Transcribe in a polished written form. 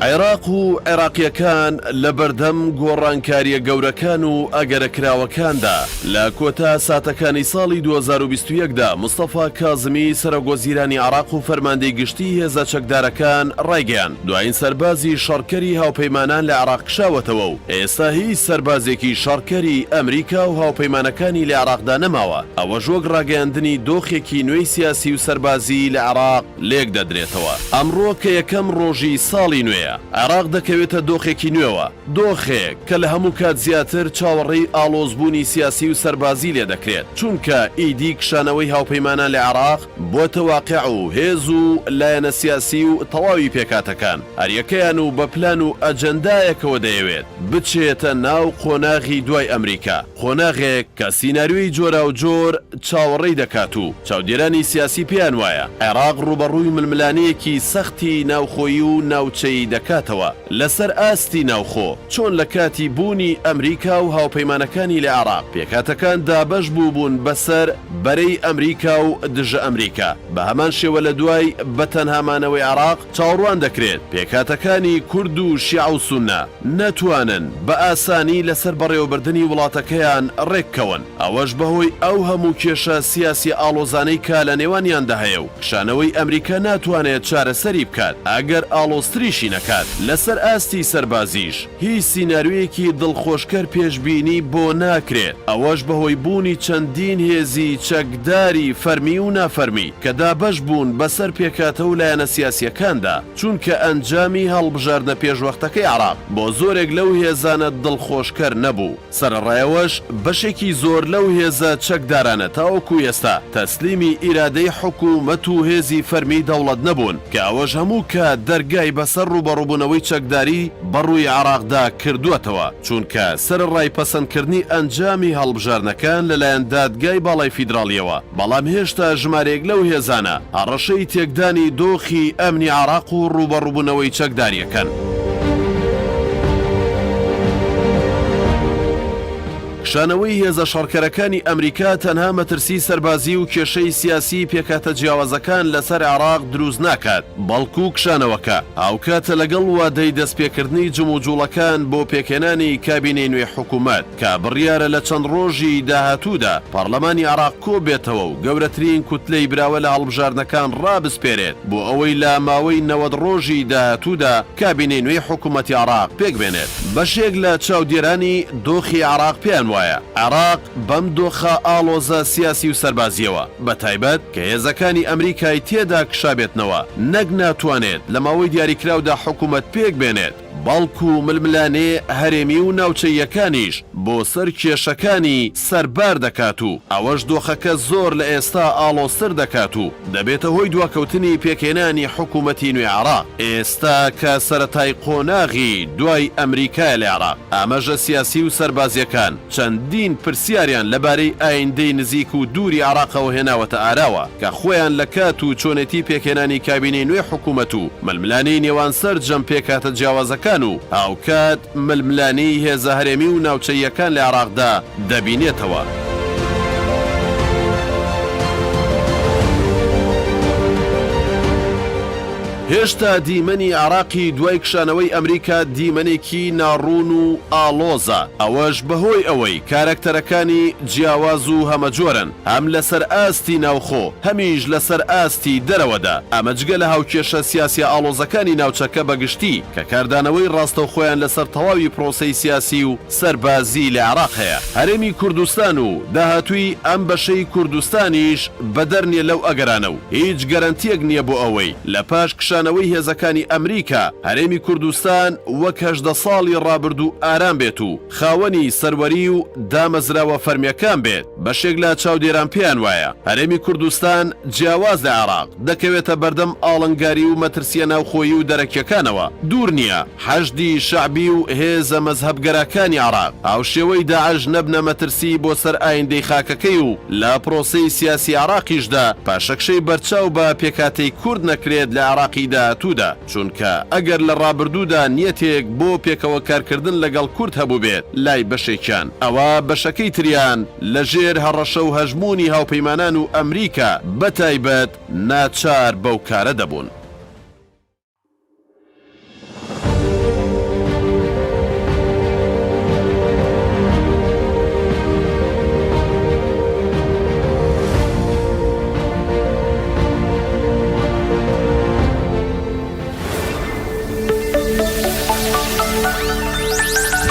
عێراق و عێراقیەکان لە بەردەم گۆڕانکاریە گەورەکان و ئەگەرەکراوەکاندا لە کۆتا ساتەکانی ساڵی 2021دا مستەفا کازمی سەرۆکوەزیرانی عێراق و فەرماندەی گشتی هێزە چەکدارەکان ڕایگەیان دوایین سەربازی شەڕکەری هاوپەیمانان لە عێراق کشاوەتەوە و ئێستا هیچ سەربازێکی شەڕکەری ئەمریکا و هاوپەیمانەکانی لە عێراقدا نەماوە. ئەوەش وەک ڕاگەیاندنی دۆخێکی نوێی سیاسی و سەربازی لە عێراق لێک دەدرێتەوە. ئەمڕۆ کە یەکەم ڕۆژی ساڵی نوێیە، عێراق دەکەوێتە دۆخێکی نوێوە، دۆخێک کە لە هەموو کات زیاتر چاوەڕێی ئاڵۆزبوونی سیاسی و سەربازی لێ دەکرێت، چونکە ئیدی کشانەوەی هاوپەیمانان لە عێراق بۆتە واقع و هێز و لایەنە سیاسی و تەواوی پێکاتەکان هەریەکەیان و بە پلان و ئەجەندایەکەوە دەیەوێت بچێتە ناو قۆناغی دوای ئەمریکا، قۆناغێک کە سیناریۆی جۆرا و جۆر چاوەڕێی دەکات و چاودێرانی سیاسی پێیان وایە عێراق ڕوبەڕووی ململانەیەکی سەختی ناوخۆیی و ناوچەی دەکاتەوە لەسەر ئاستی ناوخۆ، چۆن لە کاتی بوونی ئەمریکا و هاوپەیمانەکانی لە عێراق پێکاتەکان دابەش بوون بەسەر بەرەی ئەمریکا و دژە ئەمریکا. بە هەمان شێوە لە دوای بەتەنهامانەوەی عێراق چاوەڕوان دەکرێت پێکاتەکانی کورد و شیع و سونە نەتوانن بە ئاسانی لەسەر بەڕێوەبردننی وڵاتەکەیان ڕێککەون، ئەوەش بەهۆی ئەو هەموو کێشە سیاسی ئاڵۆزانەی کا لە نێوانیاندا هەیە و کشانەوەی ئەمریکا ناتوانێت چارەسەری بکات ئەگەر ئاڵۆستریشی نەکات. لەسەر ئاستی سەربازیش هیچ سیناریۆیەکی دڵخۆشکەر پێشبینی بۆ ناکرێت، ئەوەش بەهۆی بوونی چەندین هێزی چەکداری فەرمی و نافەرمی کە دابەش بوون بەسەر پێکاتە و لایەنە سیاسیەکاندا، چونکە ئەنجامی هەڵبژاردنە پێشوەختەکەی عێراق بۆ زۆرێک لەو هێزانە دڵخۆشکەر نەبوو. سەرەڕایەوەش بەشێکی زۆر لەو هێزە چەکدارانە تاوەکو ئێستا تەسلیمی ئیرادەی حکوومەت و هێزی فەرمی دەوڵەت نەبوون کە ئەوەش هەموو کە دەرگای بەسەر ڕوبەڕووبوونەوەی چەکداری بەڕووی عێراقدا کردووەتەوە، چونکە سەرڕای پەسەندکردنی ئەنجامی هەڵبژاردنەکان لەلایەن دادگای باڵای فیدراڵیەوە، بەڵام هێشتا ژمارێک لەو هێزانە هەڕەشەی تێکدانی دۆخی ئەمنی عێراق و ڕوبەڕووبوونەوەی چەکداریەکەن. کشانەوەی هێزە شەڕکەرەکانی ئەمریکا تەنها مەترسی سەربازی و کێشەی سیاسی پێکاتە جیاوازەکان لەسەر عێراق دروست ناکات، بەڵکو کشانەوەکە هاوکاتە لەگەڵ وادەی دەستپێکردنی جموجوڵەکان بۆ پێکێنانی کابینەی نوێ حکوومەت کە بڕیارە لە چەند ڕۆژی داهاتوودا پەرلەمانی عێراق کۆ بێتەوە و گەورەترین کوتلەی براوە لە هەڵبژاردنەکان ڕابسپێرێت بۆ ئەوەی لە ماوەی 90 ڕۆژی داهاتوودا کابینەی نوێ حکوومەتی عێراق پێکبێنێت. بەشێک لە چاودێرانی دۆخی عێراق پێیان وایە عێراق بەم دۆخە ئاڵۆزە سیاسی و سەربازیەوە بە تایبەت کە هێزەکانی ئەمریکای تێدا کشابێتنەوە نەک ناتوانێت لە ماوەی دیاریکراودا حکوومەت پێک بێنێت، بەڵکو ململانێ هەرێمی و ناوچەیەکانیش بۆ سەر کێشەکانی سەربار دەکات و ئەوەش دۆخەکە زۆر لە ئێستا ئاڵۆستر دەکات و دەبێتە هۆی دواکەوتنی پێکێنانی حکوومەتی نوێ عێراق ئێستا کە سەرەتای قۆناغی دوای ئەمریکای لە عێراق. ئاماژە سیاسی و سەربازیەکان چەندین پرسیاریان لەبارەی ئایندەی نزیک و دووری عێراقەوە هێناوەتە ئاراوە کە خۆیان لە کات و چۆنێتی پێکێنانی کابینەی نوێ حکوومەت و ململانی نێوان سەر جەم پێکاتە جیاوازەکان و هاوکات ململانی هێزە هەرێمی و ناوچەیەکان لە عێراقدا دەبینێتەوە. هێشتا دیمەنی عێراقی دوای کشانەوەی ئەمریکا دیمەنێکی ناڕوون و ئاڵۆزە، ئەوەش بەهۆی ئەوەی کارەکتەرەکانی جیاواز و هەمەجۆرن، هەم لەسەر ئاستی ناوخۆ هەمیش لەسەر ئاستی دەرەوەدا، ئەمەجگە لە هاوکێشە سیاسی ئاڵۆزەکانی ناوچەکە بەگشتی کە کاردانەوەی ڕاستەوخۆیان لەسەر تەواوی پرۆسەی سیاسی و سەربازی لە عێراق هەیە. هەرێمی کوردستان و داهاتووی ئەم بەشەی کوردستانیش بەدەرنیە لەو ئەگەرانە و هیچ گەرەنتیەک نییە بۆ ئەوەی لە پاش کشانەوەی هێزەکانی ئەمریکا هەرێمی کوردستان وەک 18 ساڵی ڕابردوو ئارام بێت و خاوەنی سەروەری و دامەزراوە فەرمیەکان بێت. بەشێک لە چاودێران پێیان وایە هەرێمی کوردستان جیاواز لە عێراق دەکەوێتە بەردەم ئاڵنگاری و مەترسیە ناوخۆیی و دەرەکیەکانەوە. دوور نییە حەشدی شەعبی و هێزە مەزهەبگەرەکانی عێراق هاوشێوەی داعش نەبنە مەترسی بۆ سەر ئایندەی خاکەکەی و لە پرۆسەی سیاسی عێراقیشدا پاشەکشەی بەرچاو بە پێکاتەی کورد نەکرێت لە عێراقی داهاتوودا، چونکە ئەگەر لە ڕابردوودا نیەتێک بۆ پێکەوە کارکردن لەگەڵ کورد هەبوو بێت لای بەشێکیان، ئەوە بەشەکەی تریان لەژێر هەڕەشە و هەژموونی هاوپەیمانان و ئەمریکا بەتایبەت ناچار بەو کارە دەبوون.